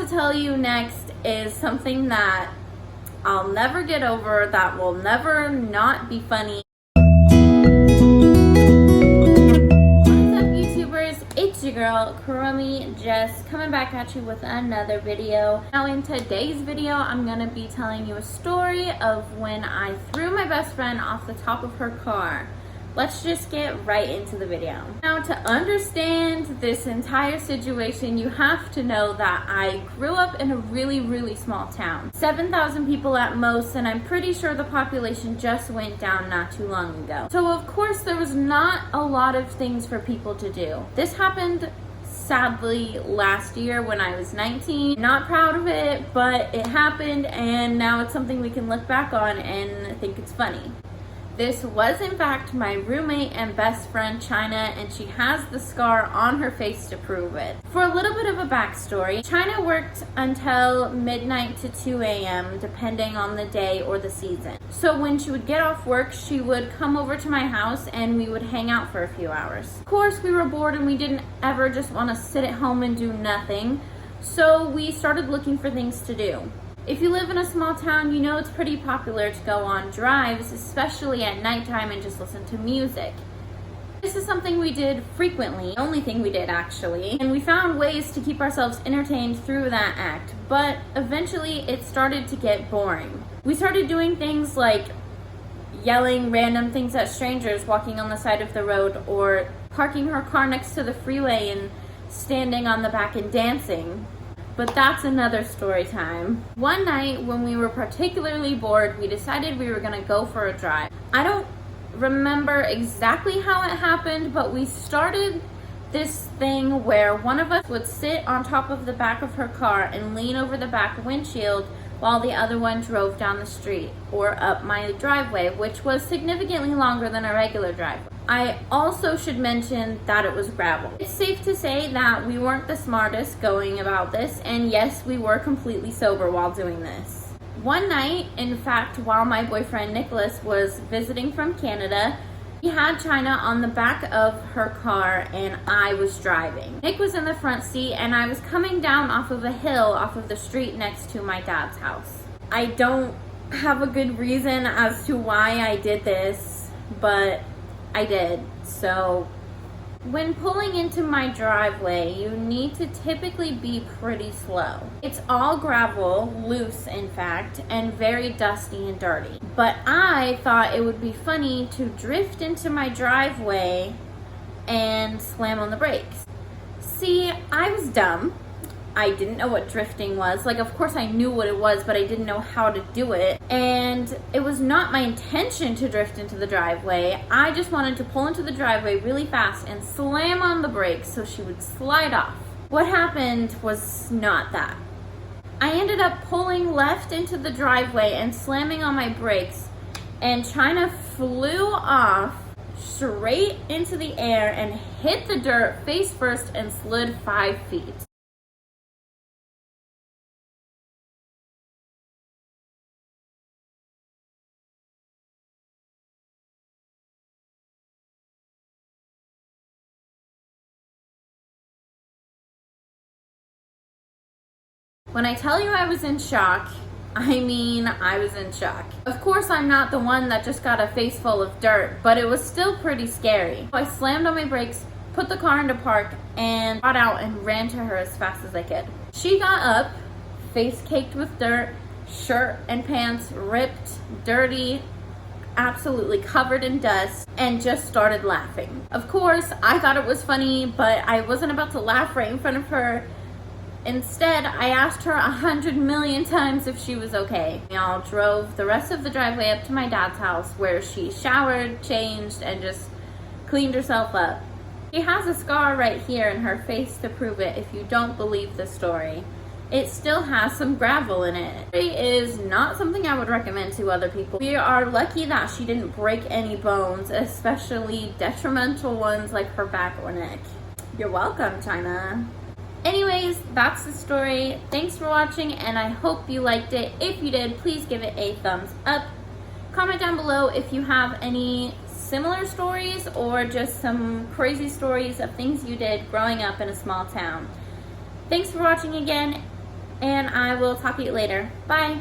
to tell you next is something that I'll never get over, that will never not be funny. What's up, YouTubers? It's your girl, crummy.jess, coming back at you with another video. Now, in today's video, I'm gonna be telling you a story of when I threw my best friend off the top of her car. Let's just get right into the video. Now, to understand this entire situation, you have to know that I grew up in a really small town. 7,000 people at most, and I'm pretty sure the population just went down not too long ago. So of course there was not a lot of things for people to do. This happened sadly last year when I was 19. Not proud of it, but it happened, and now it's something we can look back on and think it's funny. This was in fact my roommate and best friend, China, and she has the scar on her face to prove it. For a little bit of a backstory, China worked until midnight to 2 a.m. depending on the day or the season. So when she would get off work, she would come over to my house and we would hang out for a few hours. Of course, we were bored and we didn't ever just want to sit at home and do nothing, so we started looking for things to do. If you live in a small town, you know it's pretty popular to go on drives, especially at nighttime, and just listen to music. This is something we did frequently, the only thing we did actually, and we found ways to keep ourselves entertained through that act, but eventually it started to get boring. We started doing things like yelling random things at strangers walking on the side of the road, or parking her car next to the freeway and standing on the back and dancing. But that's another story time. One night when we were particularly bored, we decided we were gonna go for a drive. I don't remember exactly how it happened, but we started this thing where one of us would sit on top of the back of her car and lean over the back windshield while the other one drove down the street or up my driveway, which was significantly longer than a regular driveway. I also should mention that it was gravel. It's safe to say that we weren't the smartest going about this, and yes, we were completely sober while doing this. One night, in fact, while my boyfriend Nicholas was visiting from Canada, he had China on the back of her car and I was driving. Nick was in the front seat and I was coming down off of a hill off of the street next to my dad's house. I don't have a good reason as to why I did this, but I did. So when pulling into my driveway, you need to typically be pretty slow. It's all gravel, loose in fact, and very dusty and dirty. But I thought it would be funny to drift into my driveway and slam on the brakes. See, I was dumb. I didn't know what drifting was. Like, of course I knew what it was, but I didn't know how to do it. And it was not my intention to drift into the driveway. I just wanted to pull into the driveway really fast and slam on the brakes so she would slide off. What happened was not that. I ended up pulling left into the driveway and slamming on my brakes, and China flew off straight into the air and hit the dirt face first and slid 5 feet. When I tell you I was in shock, I mean I was in shock. Of course, I'm not the one that just got a face full of dirt, but it was still pretty scary. I slammed on my brakes, put the car into park, and got out and ran to her as fast as I could. She got up, face caked with dirt, shirt and pants ripped, dirty, absolutely covered in dust, and just started laughing. Of course, I thought it was funny, but I wasn't about to laugh right in front of her. Instead, I asked her 100 million times if she was okay. We all drove the rest of the driveway up to my dad's house, where she showered, changed, and just cleaned herself up. She has a scar right here in her face to prove it if you don't believe the story. It still has some gravel in it. It is not something I would recommend to other people. We are lucky that she didn't break any bones, especially detrimental ones like her back or neck. You're welcome, China. Anyways, that's the story. Thanks for watching, and I hope you liked it. If you did, please give it a thumbs up. Comment down below if you have any similar stories or just some crazy stories of things you did growing up in a small town. Thanks for watching again, and I will talk to you later. Bye.